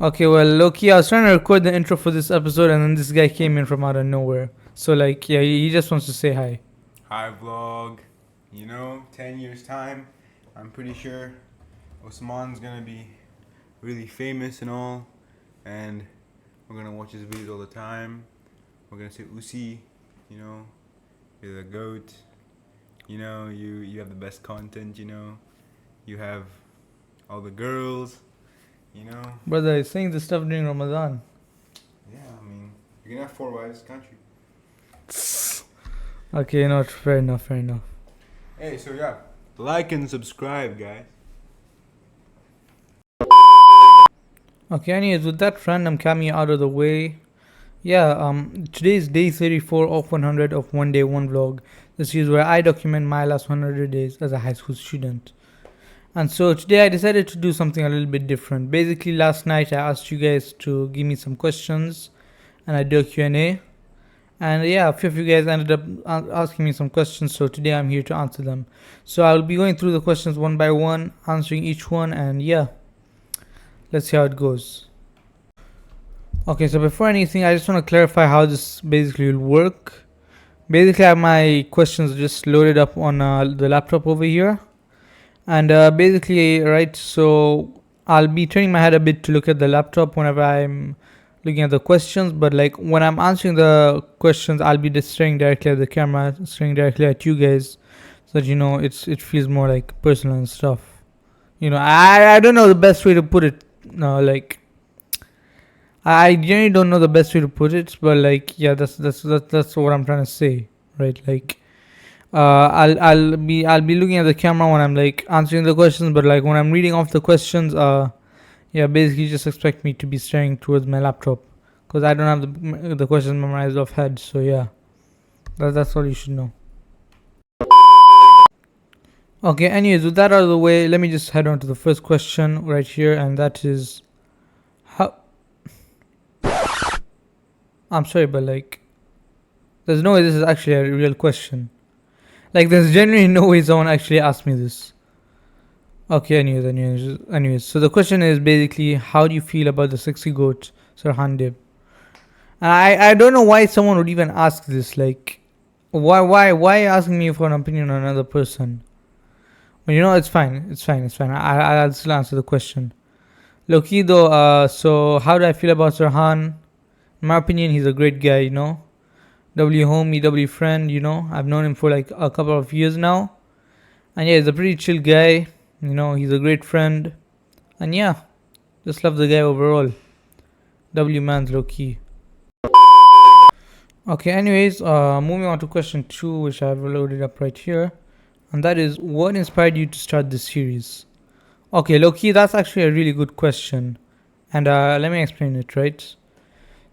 Okay, well, low-key, I was trying to record the intro for this episode, and then this guy came in from out of nowhere. So, like, yeah, he just wants to say hi. Hi vlog. 10 years time, I'm pretty sure Osman's gonna be really famous and all, and we're gonna watch his videos all the time. We're gonna say Oussi, you're the goat. You have the best content. You have all the girls. Brother, he's saying this stuff during Ramadan. Yeah, I mean, you can have 4 wives, can't you? Okay, no, fair enough, fair enough. Hey, so yeah, like and subscribe, guys. Okay, anyways, with that random cameo out of the way, today is day 34 of 100 of One Day One Vlog. This is where I document my last 100 days as a high school student. And so today I decided to do something a little bit different. Basically, last night I asked you guys to give me some questions, and I did a Q&A. And yeah, a few of you guys ended up asking me some questions, so today I'm here to answer them. So I'll be going through the questions one by one, answering each one, and yeah, let's see how it goes. Okay, so before anything, I just want to clarify how this basically will work. Basically, I have my questions just loaded up on the laptop over here. And so I'll be turning my head a bit to look at the laptop whenever I'm looking at the questions, but like when I'm answering the questions, I'll be just staring directly at the camera, staring directly at you guys, so that it feels more like personal and stuff. I don't know the best way to put it. No, like I genuinely don't know the best way to put it, but like yeah, that's what I'm trying to say, right? Like I'll be looking at the camera when I'm like answering the questions, but like when I'm reading off the questions, yeah, basically just expect me to be staring towards my laptop because I don't have the questions memorized off head. So yeah, that's all you should know. Okay, anyways, with that out of the way, let me just head on to the first question right here, and that is how. I'm sorry, but like, there's no way this is actually a real question. Like, there's genuinely no way someone actually asked me this. Okay, anyways. So the question is basically, how do you feel about the sexy goat, Sir Handib? And I don't know why someone would even ask this. Like, why asking me for an opinion on another person? But it's fine. It's fine. I'll still answer the question. Loki though, so how do I feel about Sir Han? In my opinion, he's a great guy, W homie, W friend, I've known him for like a couple of years now. And yeah, he's a pretty chill guy. He's a great friend. And yeah, just love the guy overall. W man's low key. Okay, anyways, moving on to question 2, which I've loaded up right here. And that is, what inspired you to start this series? Okay, low key, that's actually a really good question. And let me explain it, right?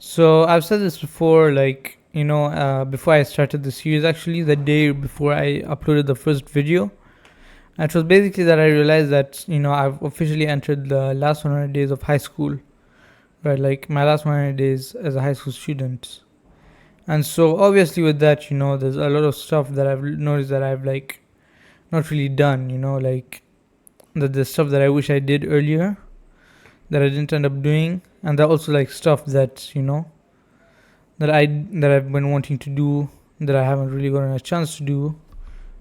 So I've said this before, like, before I started the series, actually, the day before I uploaded the first video. And it was basically that I realized that, I've officially entered the last 100 days of high school, right? Like, my last 100 days as a high school student. And so, obviously, with that, there's a lot of stuff that I've noticed that I've, like, not really done, like, the stuff that I wish I did earlier that I didn't end up doing. And there are also, like, stuff that, that I've been wanting to do that I haven't really gotten a chance to do.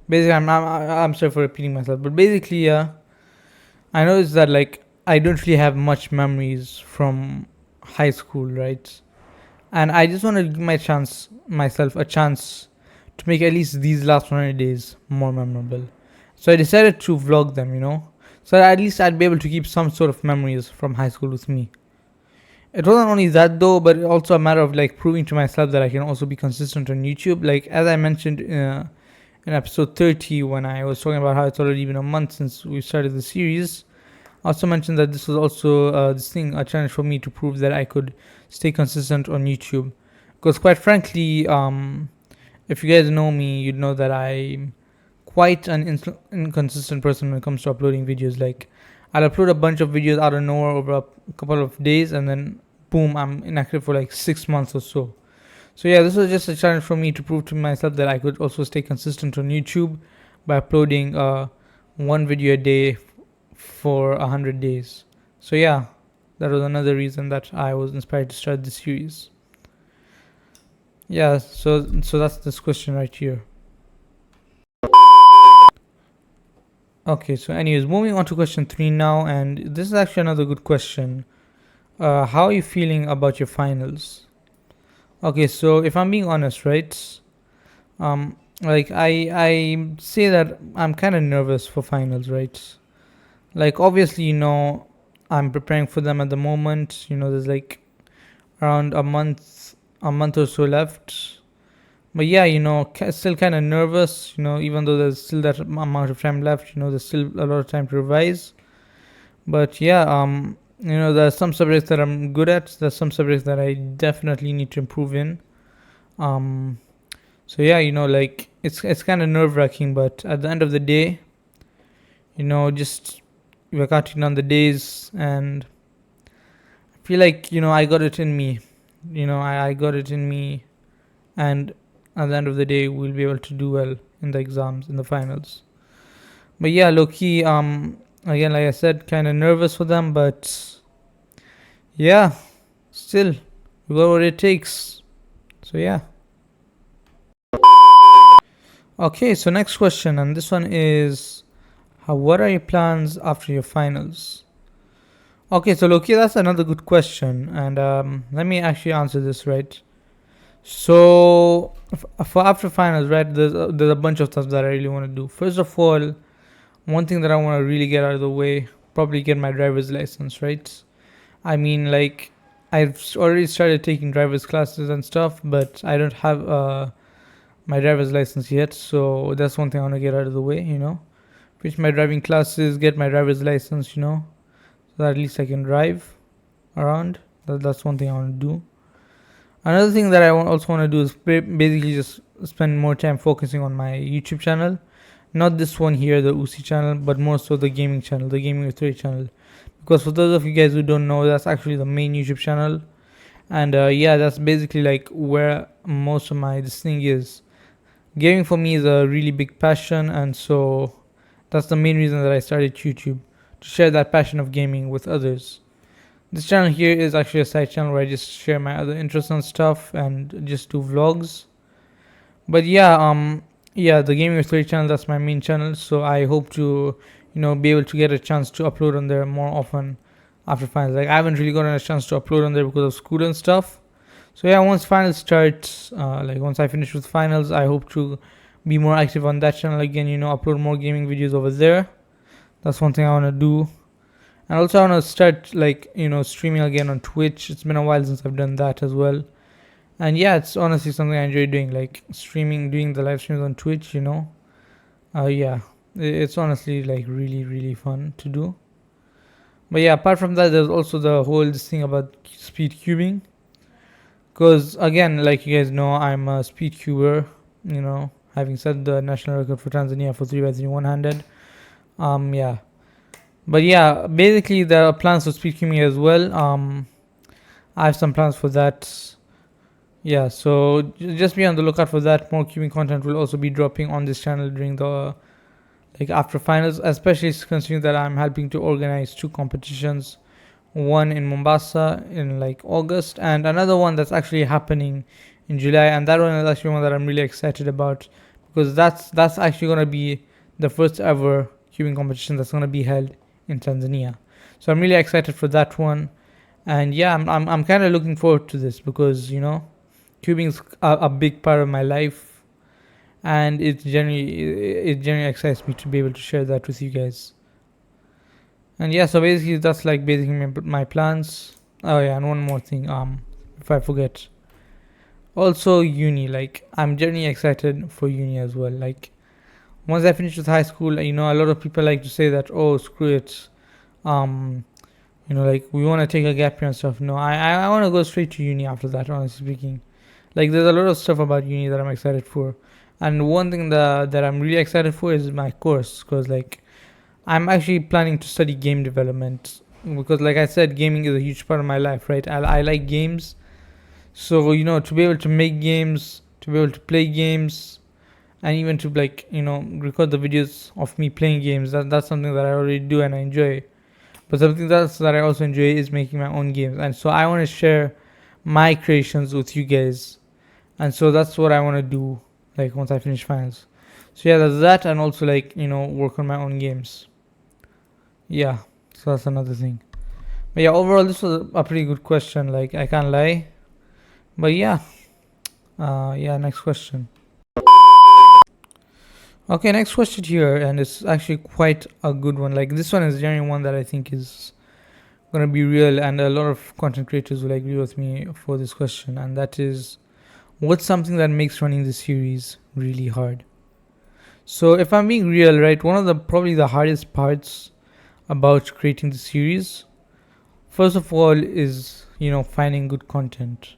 Basically, I'm sorry for repeating myself, but basically, yeah, I noticed that like I don't really have much memories from high school, right? And I just want to give myself a chance to make at least these last 100 days more memorable. So I decided to vlog them, so at least I'd be able to keep some sort of memories from high school with me. It wasn't only that though, but also a matter of like proving to myself that I can also be consistent on YouTube. Like as I mentioned in episode 30, when I was talking about how it's already been a month since we started the series, I also mentioned that this was also a challenge for me to prove that I could stay consistent on YouTube. Because quite frankly, if you guys know me, you'd know that I'm quite an inconsistent person when it comes to uploading videos. Like I'll upload a bunch of videos out of nowhere over a couple of days, and then boom, I'm inactive for like 6 months or so. So yeah, this was just a challenge for me to prove to myself that I could also stay consistent on YouTube by uploading one video a day for 100 days. So yeah, that was another reason that I was inspired to start this series. Yeah, so that's this question right here. Okay, so anyways, moving on to question 3 now, and this is actually another good question. How are you feeling about your finals? Okay, so if I'm being honest, right? Like I say that I'm kind of nervous for finals, right? Like obviously, I'm preparing for them at the moment. There's like around a month or so left. But yeah, still kind of nervous. Even though there's still that amount of time left. There's still a lot of time to revise. But yeah, there's some subjects that I'm good at. There's some subjects that I definitely need to improve in. Um, so yeah, like it's kind of nerve wracking, but at the end of the day, just we're counting down the days, and I feel like I got it in me. I got it in me, and at the end of the day, we'll be able to do well in the exams, in the finals. But yeah, low key, again, like I said, kind of nervous for them, but yeah, still, we got what it takes. So yeah. Okay, so next question, and this one is, what are your plans after your finals? Okay, so Loki, that's another good question, and let me actually answer this right. So for after finals, right, there's a bunch of stuff that I really want to do. First of all, one thing that I want to really get out of the way, probably get my driver's license, right? I mean, like, I've already started taking driver's classes and stuff, but I don't have my driver's license yet, so that's one thing I want to get out of the way. Finish my driving classes, get my driver's license, so that at least I can drive around. That's one thing I want to do. Another thing that I also want to do is basically just spend more time focusing on my YouTube channel. Not this one here, the Oussi channel, but more so the gaming channel, the Gaming with 3 channel. Because for those of you guys who don't know, that's actually the main YouTube channel. And yeah, that's basically like where most of my this thing is. Gaming for me is a really big passion, and so that's the main reason that I started YouTube, to share that passion of gaming with others. This channel here is actually a side channel where I just share my other interests and stuff and just do vlogs. But yeah, the Gaming with 3 channel, that's my main channel, so I hope to be able to get a chance to upload on there more often after finals. Like, I haven't really gotten a chance to upload on there because of school and stuff. So yeah, once finals starts, like once I finish with finals, I hope to be more active on that channel again, upload more gaming videos over there. That's one thing I want to do. And also I want to start like streaming again on Twitch. It's been a while since I've done that as well. And yeah, it's honestly something I enjoy doing, like streaming, doing the live streams on Twitch. Yeah, it's honestly like really really fun to do. But yeah, apart from that, there's also the whole this thing about speed cubing. Because again, like you guys know, I'm a speed cuber. Having set the national record for Tanzania for 3x3 one-handed. Yeah. But yeah, basically there are plans for speed cubing as well. I have some plans for that. Yeah, so just be on the lookout for that. More cubing content will also be dropping on this channel during the after finals, especially considering that I'm helping to organize 2 competitions, one in Mombasa in like August, and another one that's actually happening in July. And that one is actually one that I'm really excited about, because that's actually going to be the first ever cubing competition that's going to be held in Tanzania. So I'm really excited for that one. And yeah, I'm kind of looking forward to this, because cubing is a big part of my life, and it generally excites me to be able to share that with you guys. And yeah, so basically that's like basically my plans. Oh yeah, and one more thing, if I forget, also uni. Like, I'm generally excited for uni as well. Like, once I finish with high school, a lot of people like to say that, oh, screw it, like, we want to take a gap year and stuff. No, I want to go straight to uni after that, honestly speaking. Like, there's a lot of stuff about uni that I'm excited for. And one thing that I'm really excited for is my course, because like I'm actually planning to study game development, because like I said, gaming is a huge part of my life, right? I like games, so to be able to make games, to be able to play games, and even to like record the videos of me playing games, that's something that I already do and I enjoy. But something else that I also enjoy is making my own games, and so I want to share my creations with you guys, and so that's what I want to do. Like once I finish finals, so yeah, that's that, and also like work on my own games. Yeah, so that's another thing. But yeah, overall this was a pretty good question. Like I can't lie. But yeah, yeah. Next question. Okay, next question here, and it's actually quite a good one. Like this one is genuinely one that I think is gonna be real, and a lot of content creators will agree with me for this question, and that is, what's something that makes running the series really hard? So if I'm being real, right, one of the probably the hardest parts about creating the series, first of all, is finding good content.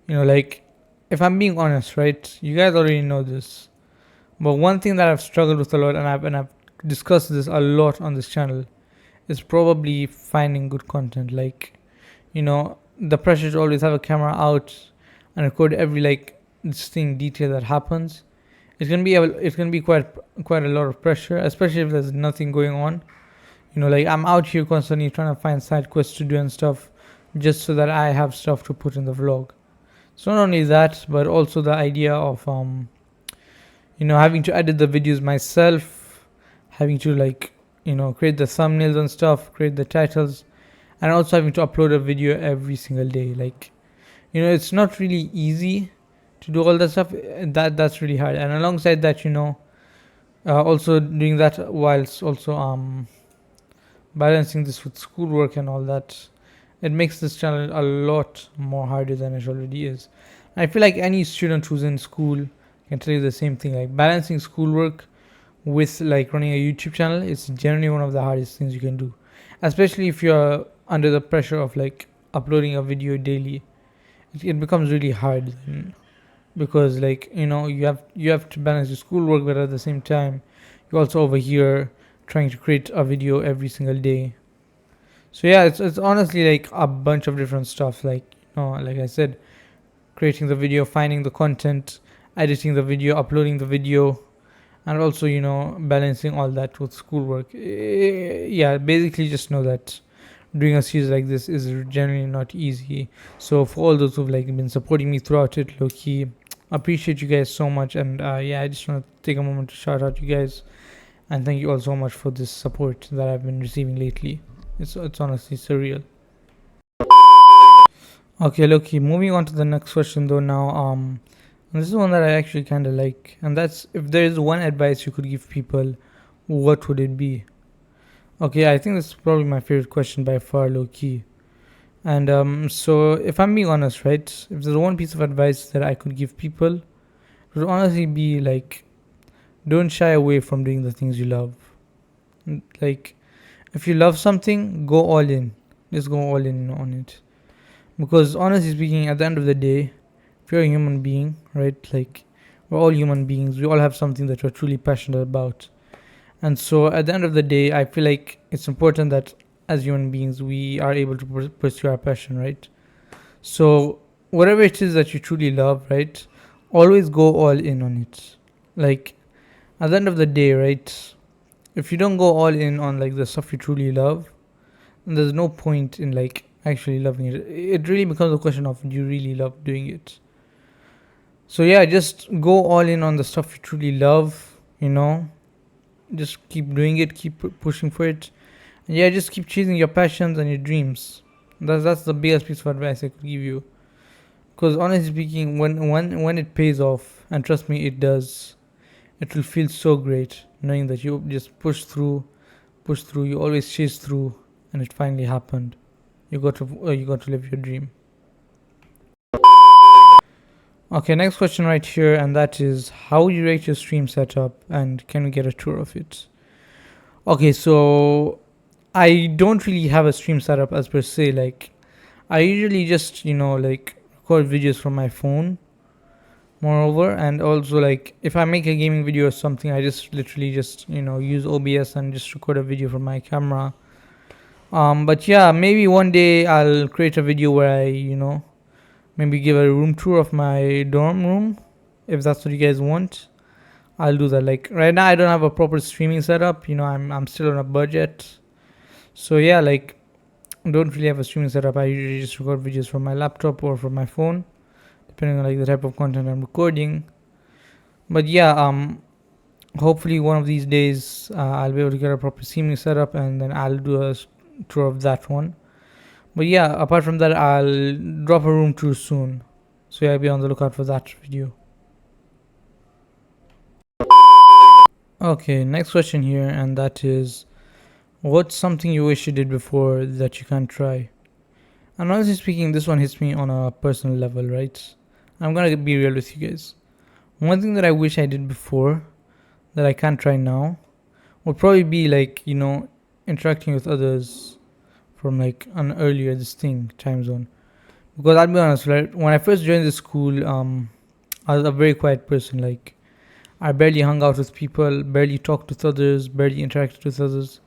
Like if I'm being honest, right, you guys already know this, but one thing that I've struggled with a lot, and I've discussed this a lot on this channel, is probably finding good content. Like the pressure to always have a camera out and record every like distinct detail that happens. It's gonna be quite a lot of pressure, especially if there's nothing going on. Like I'm out here constantly trying to find side quests to do and stuff, just so that I have stuff to put in the vlog. So not only that, but also the idea of having to edit the videos myself, having to like create the thumbnails and stuff, create the titles, and also having to upload a video every single day. Like it's not really easy to do all that stuff. That's really hard, and alongside that, also doing that whilst also balancing this with schoolwork and all that, it makes this channel a lot more harder than it already is. I feel like any student who's in school can tell you the same thing. Like balancing schoolwork with like running a YouTube channel is generally one of the hardest things you can do, especially if you're under the pressure of like uploading a video daily. It becomes really hard then, because like you have to balance your schoolwork, but at the same time you're also over here trying to create a video every single day. So yeah, it's honestly like a bunch of different stuff. Like like I said, creating the video, finding the content, editing the video, uploading the video, and also balancing all that with schoolwork. Yeah, basically just know that doing a series like this is generally not easy. So for all those who've like been supporting me throughout it, low key appreciate you guys so much. And yeah, I just want to take a moment to shout out you guys, and thank you all so much for this support that I've been receiving lately. It's honestly surreal. Okay, Loki, moving on to the next question though now. This is one that I actually kind of like, and that's, if there is one advice you could give people, what would it be? Okay, I think this is probably my favorite question by far, low key. And so if I'm being honest, right, if there's one piece of advice that I could give people, it would honestly be like, don't shy away from doing the things you love. Like, if you love something, go all in. Just go all in on it. Because honestly speaking, at the end of the day, if you're a human being, right, like we're all human beings, we all have something that we're truly passionate about. And so at the end of the day, I feel like it's important that as human beings, we are able to pursue our passion, right? So whatever it is that you truly love, right, always go all in on it. Like at the end of the day, right, if you don't go all in on like the stuff you truly love, then there's no point in like actually loving it. It really becomes a question of, do you really love doing it? So yeah, just go all in on the stuff you truly love, just keep doing it, keep pushing for it, and yeah, just keep chasing your passions and your dreams. That's the biggest piece of advice I could give you. Because honestly speaking, when it pays off, and trust me, it does, it will feel so great knowing that you just push through, you always chase through, and it finally happened. You got to live your dream. Okay, next question right here, and that is, how would you rate your stream setup, and can we get a tour of it? Okay, so I don't really have a stream setup as per se. Like, I usually just like record videos from my phone. Moreover, and also like if I make a gaming video or something, I just literally just use OBS and just record a video from my camera. But yeah, maybe one day I'll create a video where I maybe give a room tour of my dorm room, if that's what you guys want. I'll do that. Like right now I don't have a proper streaming setup, I'm still on a budget, So yeah, like don't really have a streaming setup. I usually just record videos from my laptop or from my phone, depending on like the type of content I'm recording. But yeah, hopefully one of these days I'll be able to get a proper streaming setup, and then I'll do a tour of that one. But yeah, apart from that, I'll drop a room tour soon. So yeah, be on the lookout for that video. Okay, next question here, and that is, what's something you wish you did before that you can't try? And honestly speaking, this one hits me on a personal level, right? I'm gonna be real with you guys. One thing that I wish I did before that I can't try now would probably be like, interacting with others from like an earlier this thing time zone. Because I'll be honest, right? When I first joined the school, I was a very quiet person. Like I barely hung out with people, barely talked with others, barely interacted with others.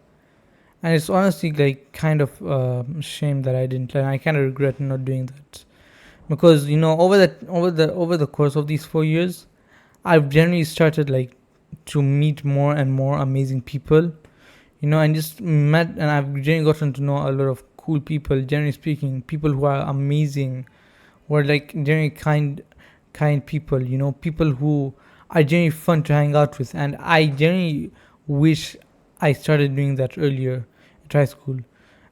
And it's honestly like kind of shame that I didn't. And I kind of regret not doing that, because over the course of these 4 years, I've generally started like to meet more and more amazing people, and just met, and I've generally gotten to know a lot of cool people. Generally speaking, people who are amazing, who are like generally kind people. People who are generally fun to hang out with, and I generally wish I started doing that earlier at high school,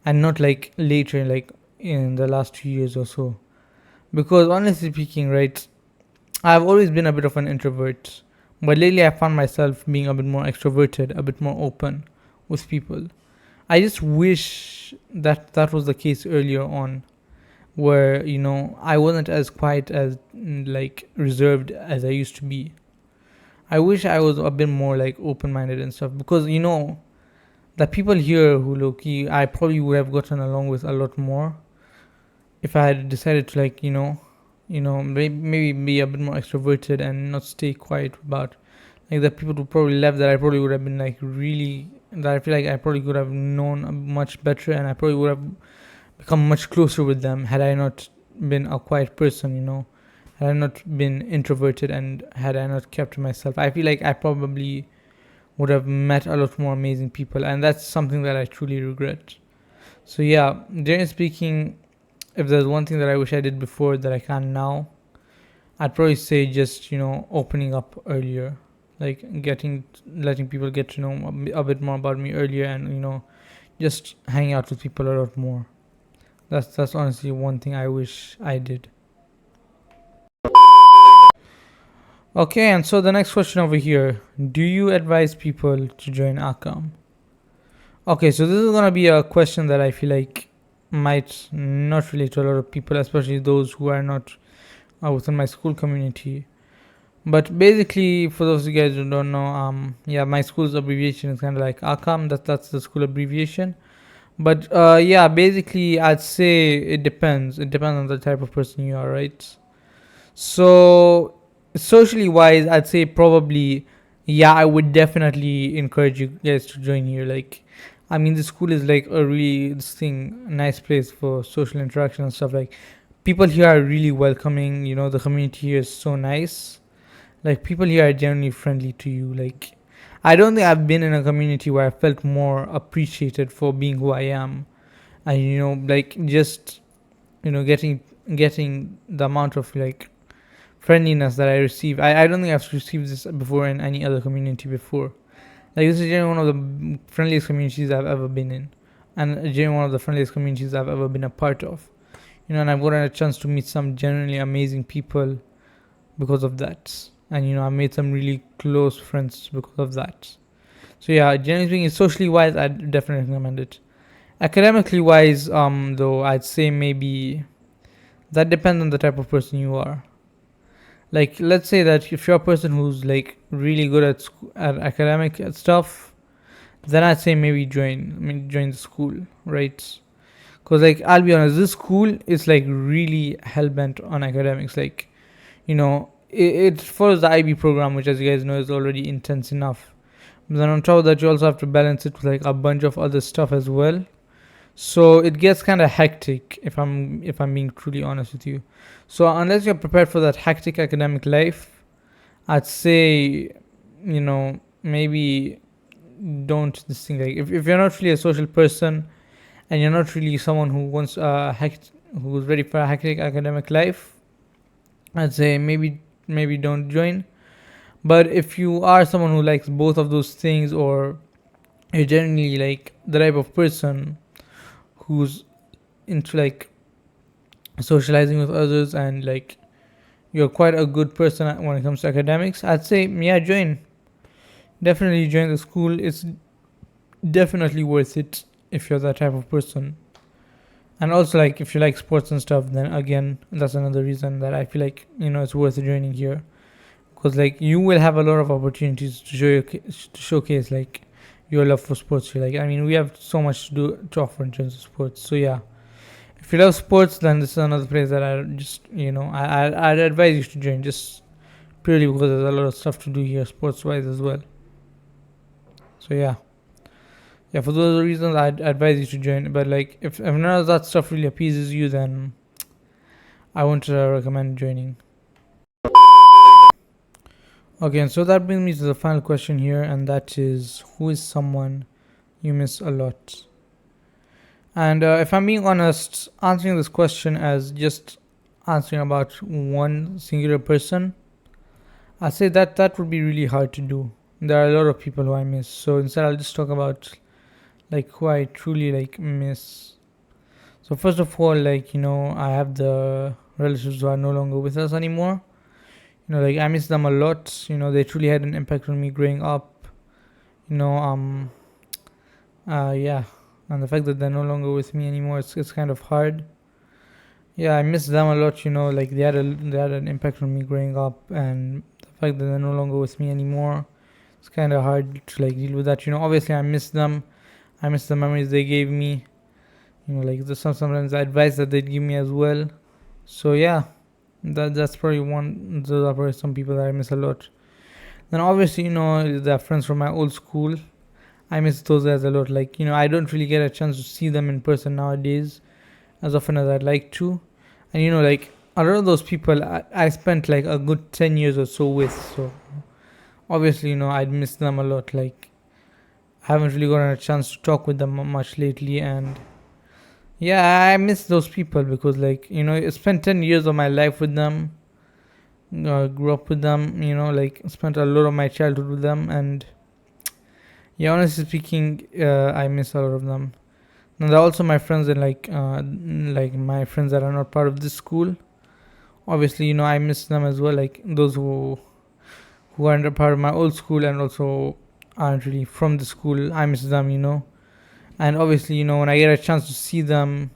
and not like later, like in the last 2 years or so. Because honestly speaking, right, I've always been a bit of an introvert, but lately I found myself being a bit more extroverted, a bit more open with people. I just wish that that was the case earlier on, where I wasn't as quiet as like reserved as I used to be. I wish I was a bit more like open-minded and stuff, because the people here who low-key I probably would have gotten along with a lot more if I had decided to like maybe be a bit more extroverted and not stay quiet about like the people who probably left, that I probably would have been like really, that I feel like I probably could have known much better, and I probably would have become much closer with them had I not been a quiet person, had I not been introverted, and had I not kept to myself. I feel like I probably would have met a lot more amazing people, and that's something that I truly regret. So yeah, generally speaking, if there's one thing that I wish I did before that I can now, I'd probably say just opening up earlier, like letting people get to know a bit more about me earlier, and just hanging out with people a lot more. That's honestly one thing I wish I did. Okay, and so the next question over here: do you advise people to join Akam? Okay, so this is gonna be a question that I feel like might not relate to a lot of people, especially those who are not within my school community. But basically, for those of you guys who don't know, yeah, my school's abbreviation is kind of like Akam. That's the school abbreviation. But yeah, basically, I'd say it depends. It depends on the type of person you are, right? So socially wise, I'd say probably, yeah, I would definitely encourage you guys to join here. Like, I mean, the school is like a really nice place for social interaction and stuff. Like, people here are really welcoming. The community here is so nice. Like, people here are genuinely friendly to you. Like, I don't think I've been in a community where I felt more appreciated for being who I am, and like just getting the amount of like friendliness that I receive. I don't think I've received this before in any other community before. Like, this is generally one of the friendliest communities I've ever been in, and generally one of the friendliest communities I've ever been a part of. And I've gotten a chance to meet some genuinely amazing people because of that, and I made some really close friends because of that. So yeah, generally speaking, socially wise, I'd definitely recommend it. Academically wise, though, I'd say maybe that depends on the type of person you are. Like, let's say that if you're a person who's like really good at academic stuff, then I'd say maybe join the school, right? Because like, I'll be honest, this school is like really hell bent on academics. Like, it follows the IB program, which, as you guys know, is already intense enough. But then on top of that, you also have to balance it with like a bunch of other stuff as well. So it gets kind of hectic, if I'm being truly honest with you. So unless you're prepared for that hectic academic life, I'd say maybe don't this thing. Like, if you're not really a social person, and you're not really someone who wants who's ready for a hectic academic life, I'd say maybe don't join. But if you are someone who likes both of those things, or you're generally like the type of person who's into like socializing with others, and like you're quite a good person when it comes to academics, I'd say yeah, join. Definitely join the school. It's definitely worth it if you're that type of person. And also, like, if you like sports and stuff, then again, that's another reason that I feel like it's worth joining here, because like you will have a lot of opportunities to showcase like your love for sports. Like, I mean, we have so much to offer in terms of sports. So yeah, if you love sports, then this is another place that I just I'd advise you to join, just purely because there's a lot of stuff to do here sports wise as well. So yeah, for those reasons, I'd advise you to join. But like, if none of that stuff really appeases you, then I won't recommend joining. Okay, and so that brings me to the final question here, and that is, who is someone you miss a lot? And if I'm being honest, answering this question as just answering about one singular person, I'd say that that would be really hard to do. There are a lot of people who I miss, so instead I'll just talk about like who I truly like miss. So first of all, like I have the relatives who are no longer with us anymore. Like I miss them a lot. They truly had an impact on me growing up. You know, yeah, and the fact that they're no longer with me anymore, it's kind of hard. Yeah, I miss them a lot. Like they had an impact on me growing up, and the fact that they're no longer with me anymore, it's kind of hard to like deal with that. Obviously I miss them. I miss the memories they gave me. Like sometimes the advice that they'd give me as well. So yeah, that's probably one. Those are probably some people that I miss a lot. Then obviously the friends from my old school. I miss those guys a lot. Like I don't really get a chance to see them in person nowadays as often as I'd like to. And like a lot of those people I spent like a good 10 years or so with. So obviously I'd miss them a lot. Like I haven't really gotten a chance to talk with them much lately, and yeah, I miss those people because like I spent 10 years of my life with them. Grew up with them. Like spent a lot of my childhood with them, and yeah, honestly speaking, I miss a lot of them. And they're also my friends, and like my friends that are not part of this school. Obviously, I miss them as well. Like those who aren't a part of my old school and also aren't really from the school. I miss them. And obviously, when I get a chance to see them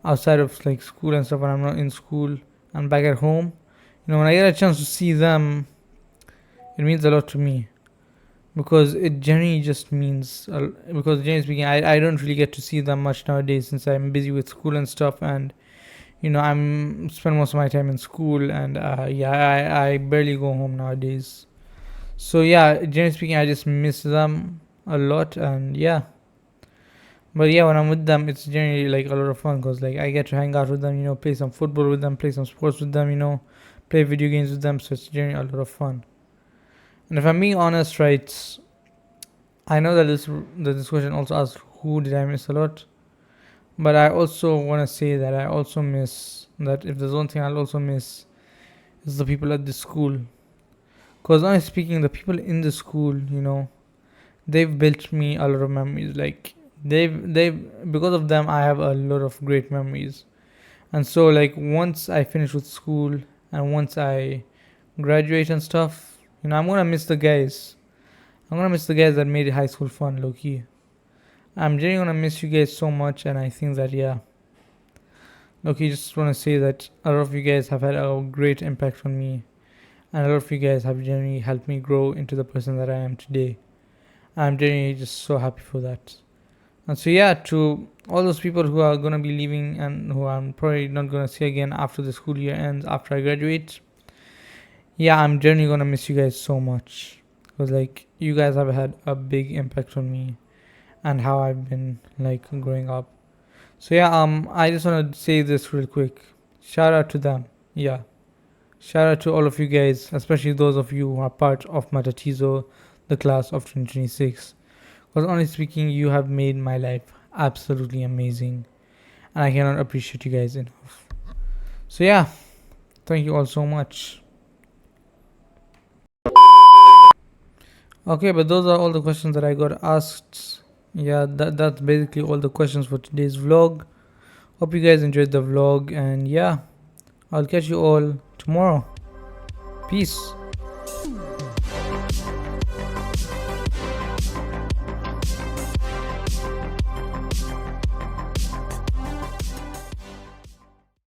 outside of like school and stuff, when I'm not in school and back at home, when I get a chance to see them, it means a lot to me, because it generally just means because generally speaking, I don't really get to see them much nowadays since I'm busy with school and stuff, and I'm spend most of my time in school, and yeah, I barely go home nowadays. So yeah, generally speaking, I just miss them a lot, and yeah. But yeah, when I'm with them, it's generally like a lot of fun because like I get to hang out with them, play some football with them, play some sports with them, play video games with them. So it's generally a lot of fun. And if I'm being honest, right, I know that this question also asks who did I miss a lot, but I also want to say that I also miss that if there's one thing I'll also miss is the people at the school. Because honestly speaking, the people in the school, they've built me a lot of memories. Like they've because of them, I have a lot of great memories. And so like once I finish with school and once I graduate and stuff, I'm gonna miss the guys. I'm gonna miss the guys that made high school fun, low key. I'm genuinely gonna miss you guys so much, and I think that yeah, low key, just wanna say that a lot of you guys have had a great impact on me, and a lot of you guys have genuinely helped me grow into the person that I am today. I'm genuinely just so happy for that. And so yeah, to all those people who are gonna be leaving and who I'm probably not gonna see again after the school year ends, after I graduate, yeah, I'm genuinely gonna miss you guys so much because like you guys have had a big impact on me and how I've been like growing up. So yeah, I just wanna say this real quick. Shout out to them. Yeah. Shout out to all of you guys, especially those of you who are part of Matatizo, the class of 2026. Because honestly speaking, you have made my life absolutely amazing, and I cannot appreciate you guys enough. So yeah, thank you all so much. Okay, but those are all the questions that I got asked. Yeah, that's basically all the questions for today's vlog. Hope you guys enjoyed the vlog, and yeah, I'll catch you all tomorrow. Peace.